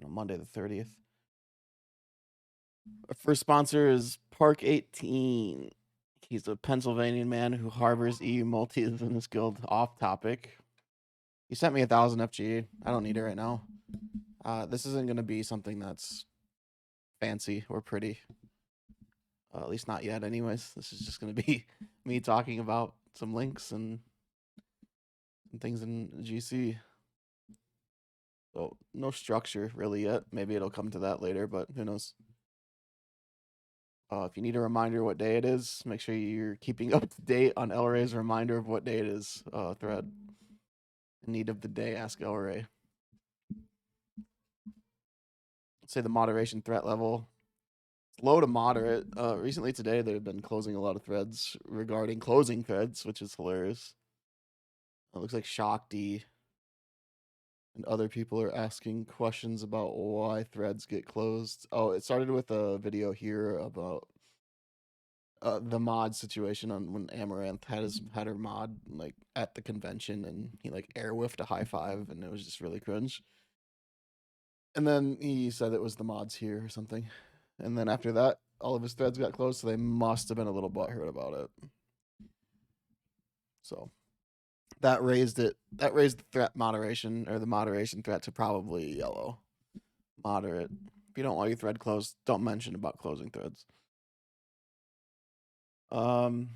Monday the 30th. Our first sponsor is Park 18. He's a Pennsylvania man who harbors EU multis in his guild. Off topic. He sent me 1,000 FG. I don't need it right now. This isn't going to be something that's fancy or pretty. At least not yet, anyways. This is just going to be me talking about some links and things in GC. So no structure really yet. Maybe it'll come to that later, but who knows? If you need a reminder what day it is, make sure you're keeping up to date on Elray's reminder of what day it is thread. In need of the day, ask Elray. Let's say the moderation threat level. It's low to moderate. Recently today, they've been closing a lot of threads regarding closing threads, which is hilarious. It looks like Shakti and other people are asking questions about why threads get closed. Oh, it started with a video here about the mod situation on when Amaranth had her mod like at the convention, and he like air whiffed a high five, and it was just really cringe. And then he said it was the mods here or something. And then after that, all of his threads got closed, so they must have been a little butthurt about it. So that raised it. That raised the threat moderation, or the moderation threat, to probably yellow. Moderate. If you don't want your thread closed, don't mention about closing threads. Remember,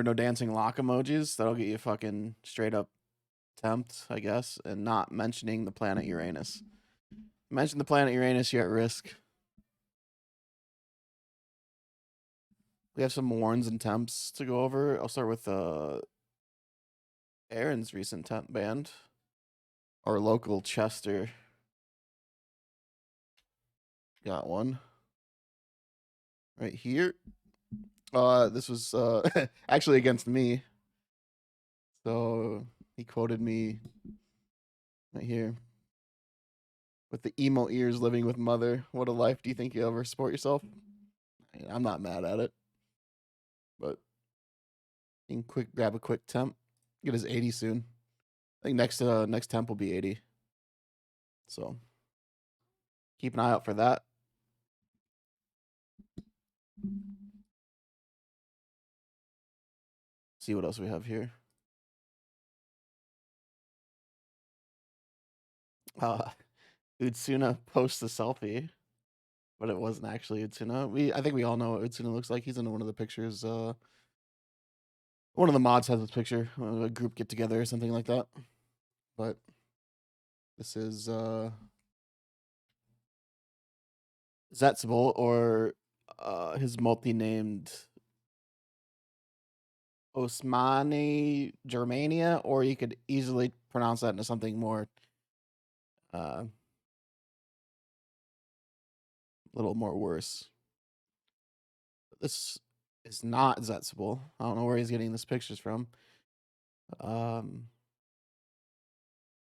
no dancing lock emojis. That'll get you fucking straight up temped, I guess. And not mentioning the planet Uranus. Mention the planet Uranus, you're at risk. We have some warns and temps to go over. I'll start with Aaron's recent temp band. Our local Chester got one right here. This was actually against me. So he quoted me right here. With the emo ears, living with mother. What a life. Do you think you'll ever support yourself? I'm not mad at it. But you can grab a quick temp. Get his 80 soon. I think next temp will be 80. So keep an eye out for that. See what else we have here. Utsuna posts a selfie, but it wasn't actually Utsuna. I think we all know what Utsuna looks like. He's in one of the pictures. One of the mods has this picture, a group get together or something like that. But this is Zetzible, or his multi-named Osmani Germania, or you could easily pronounce that into something more a little more worse. This is not Zetzible. I don't know where he's getting these pictures from.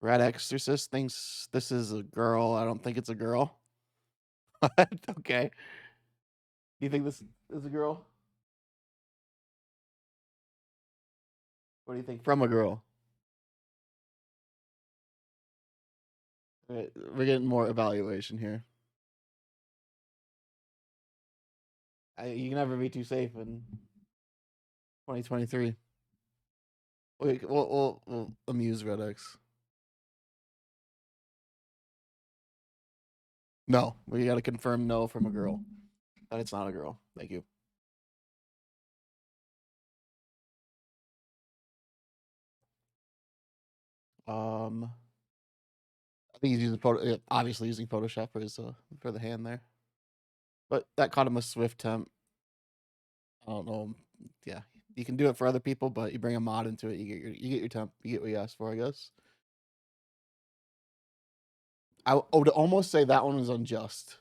Red Exorcist thinks this is a girl. I don't think it's a girl. Okay. Do you think this is a girl? What do you think? From a girl. We're getting more evaluation here. You can never be too safe in 2023. Wait, we'll amuse Red X. No, we got to confirm no from a girl. That it's not a girl. Thank you. I think he's using obviously using Photoshop for his for the hand there, but that caught him a swift temp. I don't know. Yeah, you can do it for other people, but you bring a mod into it, you get your temp, you get what you asked for, I guess. I would almost say that one was unjust.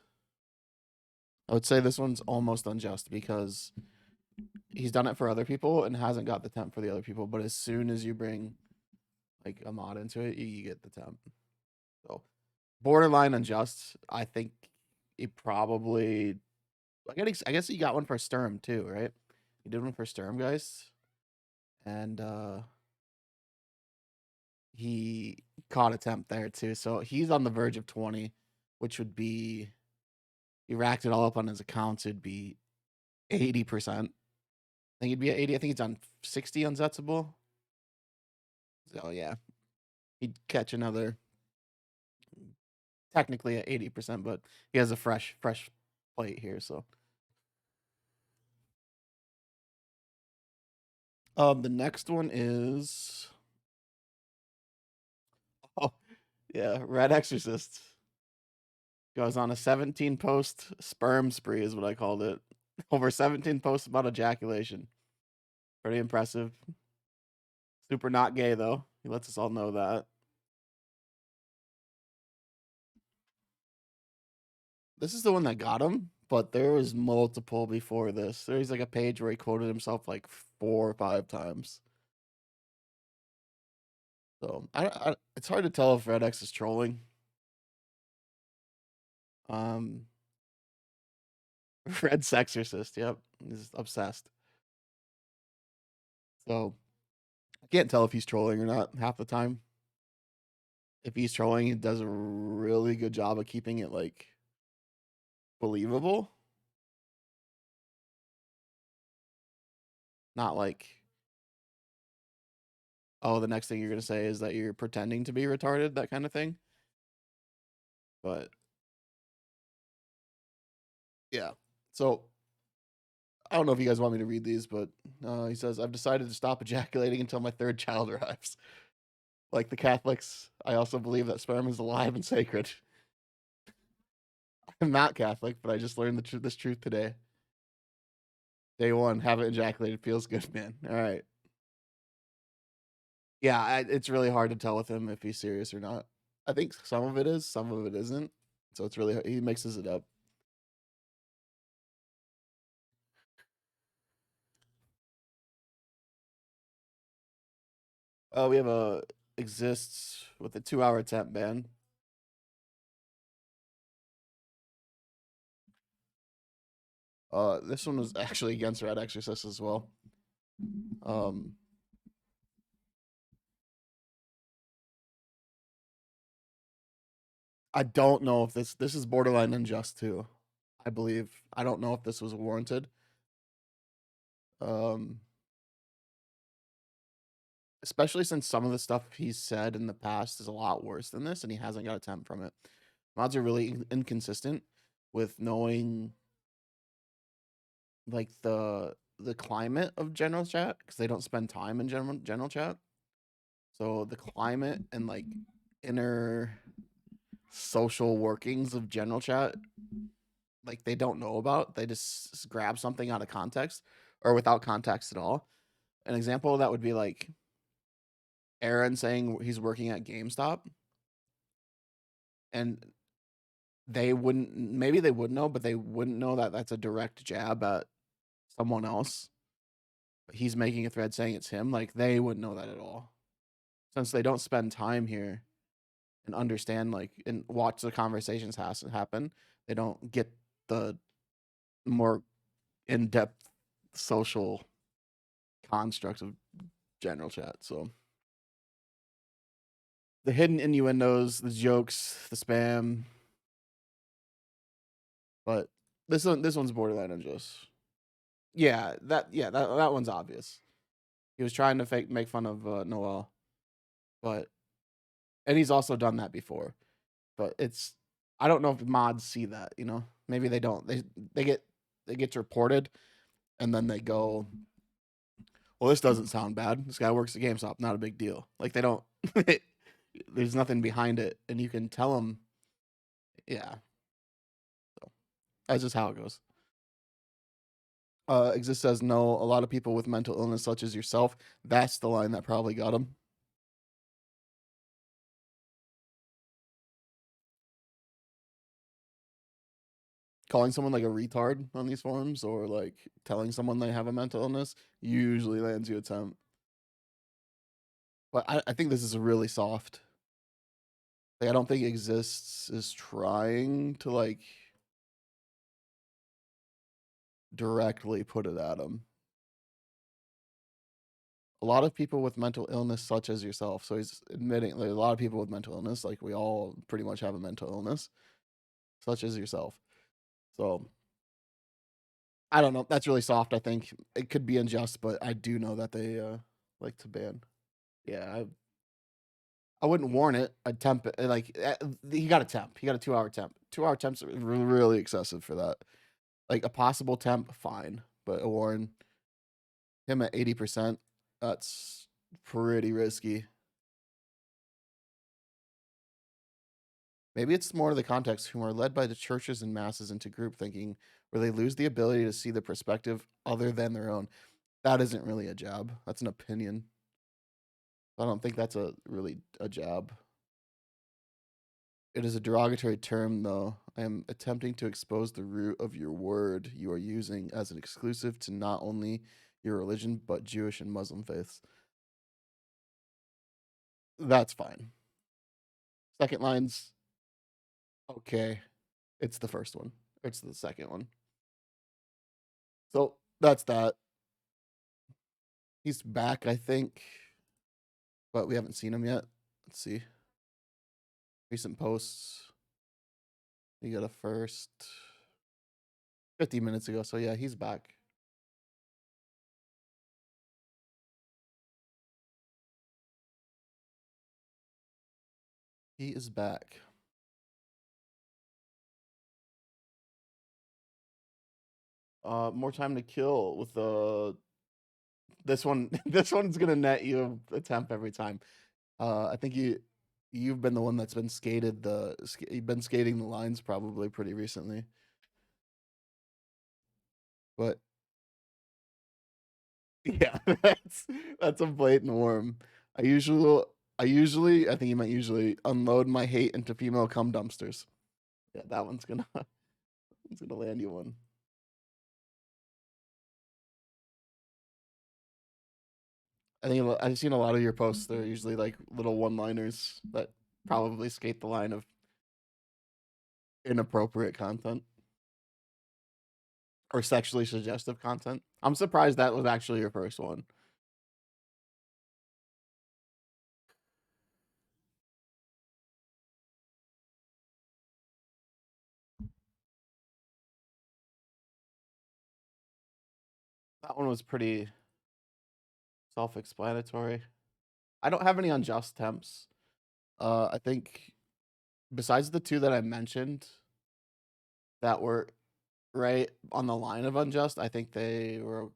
I would say this one's almost unjust because he's done it for other people and hasn't got the temp for the other people. But as soon as you bring like a mod into it, you get the temp. So borderline unjust. I think he probably. I guess he got one for Sturm too, right? He did one for Sturm, guys, and he caught attempt there too. So he's on the verge of 20, which would be, he racked it all up on his accounts. It'd be 80%. I think he'd be at 80. I think he's on 60 on Zetsable. So yeah, he'd catch another, technically at 80%, but he has a fresh plate here. So the next one is, oh yeah, Red Exorcist goes on a 17 post sperm spree is what I called it. Over 17 posts about ejaculation. Pretty impressive. Super not gay though. He lets us all know that. This is the one that got him, but there was multiple before this. There's like a page where he quoted himself like 4 or 5 times. So it's hard to tell if Red X is trolling. Red Sexorcist, yep, he's obsessed. So I can't tell if he's trolling or not half the time. If he's trolling, he does a really good job of keeping it like believable. Not like, oh, the next thing you're gonna say is that you're pretending to be retarded, that kind of thing. But yeah. So I don't know if you guys want me to read these, but he says, I've decided to stop ejaculating until my 3rd child arrives. Like the Catholics, I also believe that sperm is alive and sacred. I'm not Catholic, but I just learned this truth today. Day 1, haven't ejaculated, feels good, man. All right. Yeah, it's really hard to tell with him if he's serious or not. I think some of it is, some of it isn't. So it's really, he mixes it up. We have a exists with a 2-hour temp ban. This one was actually against Red Exorcist as well. I don't know if this is borderline unjust too. I believe, I don't know if this was warranted. Especially since some of the stuff he's said in the past is a lot worse than this, and he hasn't got a temp from it. Mods are really inconsistent with knowing like the climate of general chat because they don't spend time in general chat. So the climate and like inner social workings of general chat, like they don't know about. They just grab something out of context or without context at all. An example of that would be like Aaron saying he's working at GameStop, and they wouldn't, maybe they would know, but they wouldn't know that that's a direct jab at someone else. He's making a thread saying it's him. Like they wouldn't know that at all, since they don't spend time here and understand like and watch the conversations happen. They don't get the more in-depth social construct of general chat. So the hidden innuendos, the jokes, the spam. But this one's borderline unjust. Yeah, that one's obvious. He was trying to make fun of Noel, but and he's also done that before. But it's, I don't know if mods see that. You know, maybe they don't. They get reported, and then they go, well, this doesn't sound bad. This guy works at GameStop. Not a big deal. Like they don't. There's nothing behind it, and you can tell them. Yeah, so that's just how it goes. Exist says no. A lot of people with mental illness, such as yourself. That's the line that probably got him. Calling someone like a retard on these forums or like telling someone they have a mental illness usually lands you a temp. But I think this is really soft. Like I don't think exists is trying to like directly put it at him. a lot of people with mental illness, such as yourself. So he's admitting like, a lot of people with mental illness, like we all pretty much have a mental illness, such as yourself. So I don't know. That's really soft. I think it could be unjust, but I do know that they like to ban. Yeah, I wouldn't warn it. I'd temp it. He got a temp. He got a 2 hour temp. 2 hour temps are really excessive for that. Like a possible temp, fine, but a warn him at 80%. That's pretty risky. Maybe it's more the context whom are led by the churches and masses into group thinking, where they lose the ability to see the perspective other than their own. That isn't really a jab. That's an opinion. I don't think that's really a jab. It is a derogatory term, though. I am attempting to expose the root of your word you are using as an exclusive to not only your religion, but Jewish and Muslim faiths. That's fine. Second line's okay. It's the first one. It's the second one. So that's that. He's back, I think, but we haven't seen him yet. Let's see. Recent posts. He got a first 50 minutes ago. So yeah, he's back. He is back. More time to kill with this one. This one's gonna net you a temp every time. I think you've been the one that's been you've been skating the lines probably pretty recently. But yeah, that's a blatant worm. I usually I think you meant usually unload my hate into female cum dumpsters. Yeah, that one's gonna it's gonna land you one. I think I've seen a lot of your posts. They're usually like little one-liners that probably skate the line of inappropriate content or sexually suggestive content. I'm surprised that was actually your first one. That one was pretty self-explanatory. I don't have any unjust temps. I think besides the two that I mentioned that were right on the line of unjust, I think they were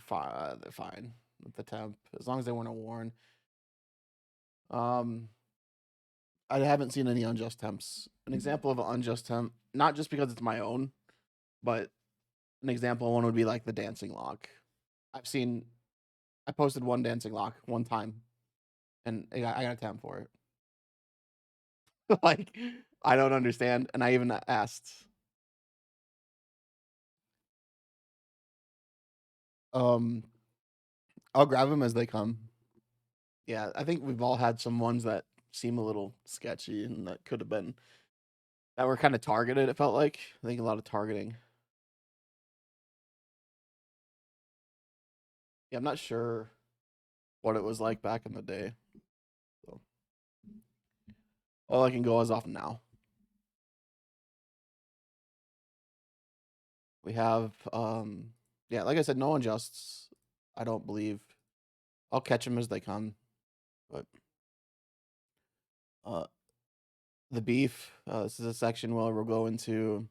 fine with the temp as long as they weren't a warn. Um, I haven't seen any unjust temps. An example of an unjust temp, not just because it's my own, but an example one would be like the dancing lock. I posted one dancing lock one time, and I got a temp for it. Like I don't understand, and I even asked. Um, I'll grab them as they come. Yeah, I think we've all had some ones that seem a little sketchy and that could have been that were kind of targeted. It felt like I think a lot of targeting. Yeah, I'm not sure what it was like back in the day. So all I can go is off now. We have yeah, like I said, no unjusts. I don't believe. I'll catch them as they come. But uh the beef, this is a section where we'll go into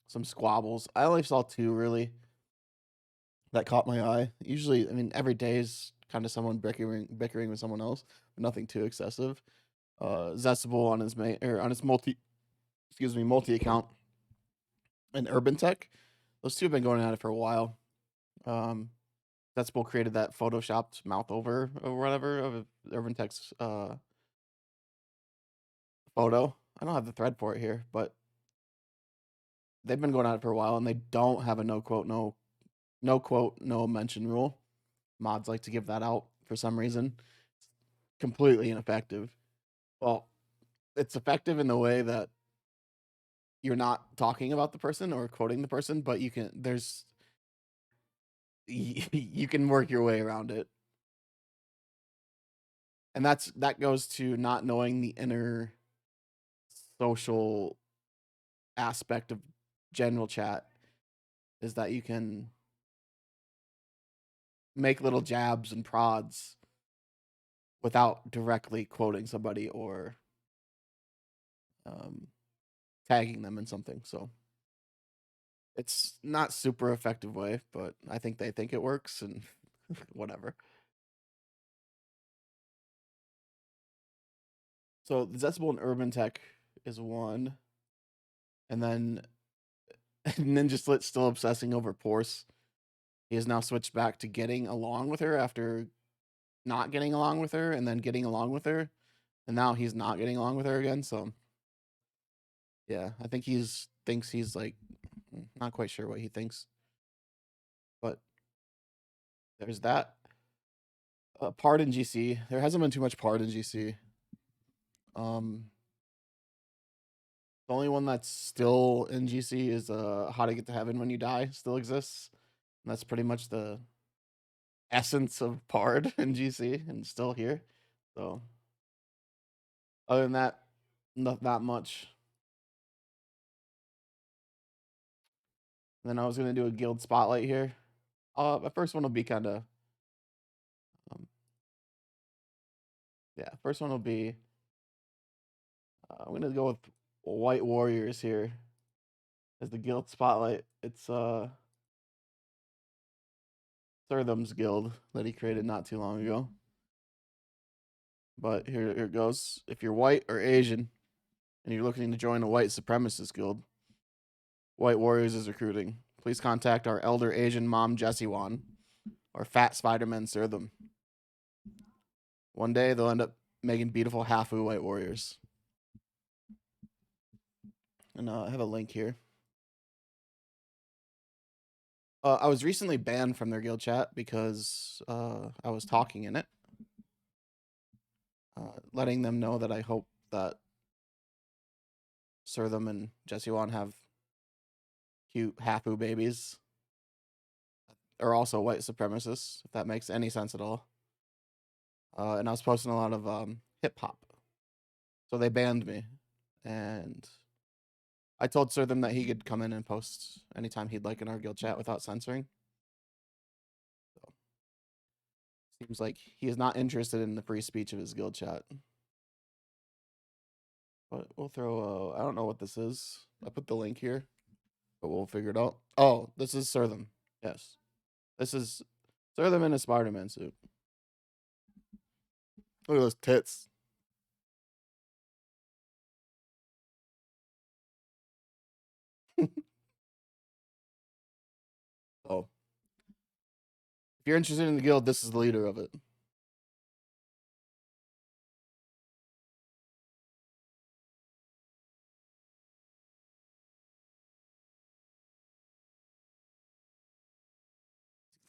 some squabbles. I only saw two really that caught my eye. Usually, I mean, every day is kind of someone bickering with someone else, but nothing too excessive. Zestable on his main or on his multi account and Urban Tech. Those two have been going at it for a while. Um, Zestable created that photoshopped mouth over or whatever of Urban Tech's photo. I don't have the thread for it here, but they've been going at it for a while, and they don't have a no quote, no mention rule. Mods like to give that out for some reason. It's completely ineffective. Well, it's effective in the way that you're not talking about the person or quoting the person, but you can you can work your way around it. And that goes to not knowing the inner social aspect of general chat, is that you can make little jabs and prods without directly quoting somebody or tagging them in something. So it's not super effective way, but I think they think it works, and whatever. So the Zestable and Urban Tech is one. And then Ninja Slit still obsessing over Porce. He has now switched back to getting along with her after not getting along with her and then getting along with her. And now he's not getting along with her again. So yeah, I think thinks he's like not quite sure what he thinks. But there's that. Part in GC. There hasn't been too much part in GC. The only one that's still in GC is How to Get to Heaven When You Die still exists. And that's pretty much the essence of Pard in GC and still here. So other than that, not that much. And then I was gonna do a guild spotlight here. The first one will be kind of, yeah. First one will be. I'm gonna go with White Warriors here as the guild spotlight. It's Surtham's guild that he created not too long ago. But here it goes. If you're white or Asian and you're looking to join a white supremacist guild, White Warriors is recruiting. Please contact our elder Asian mom, Jessie Wan, or Fat Spider-Man Surtham. One day they'll end up making beautiful Hafu White Warriors. And I have a link here. I was recently banned from their guild chat because I was talking in it. Letting them know that I hope that Surtham and Jessie Wan have cute Hafu babies. Are also white supremacists, if that makes any sense at all. And I was posting a lot of hip hop. So they banned me. And I told Surtham that he could come in and post anytime he'd like in our guild chat without censoring. So seems like he is not interested in the free speech of his guild chat. But we'll throw I don't know what this is. I put the link here, but we'll figure it out. Oh, this is Surtham. Yes. This is Surtham in a Spider-Man suit. Look at those tits. Oh. If you're interested in the guild, this is the leader of it.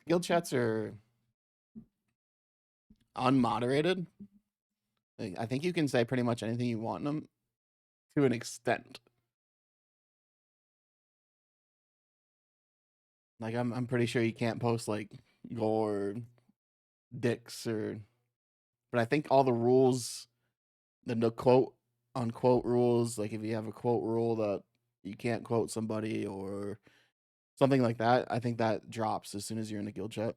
Guild chats are unmoderated. I think you can say pretty much anything you want in them to an extent. Like I'm pretty sure you can't post like gore, dicks, or. But I think all the rules, the no quote unquote rules, like if you have a quote rule that you can't quote somebody or something like that, I think that drops as soon as you're in a guild chat.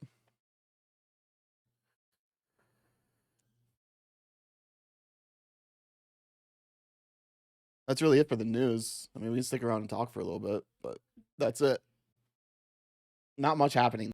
That's really it for the news. I mean, we can stick around and talk for a little bit, but that's it. Not much happening.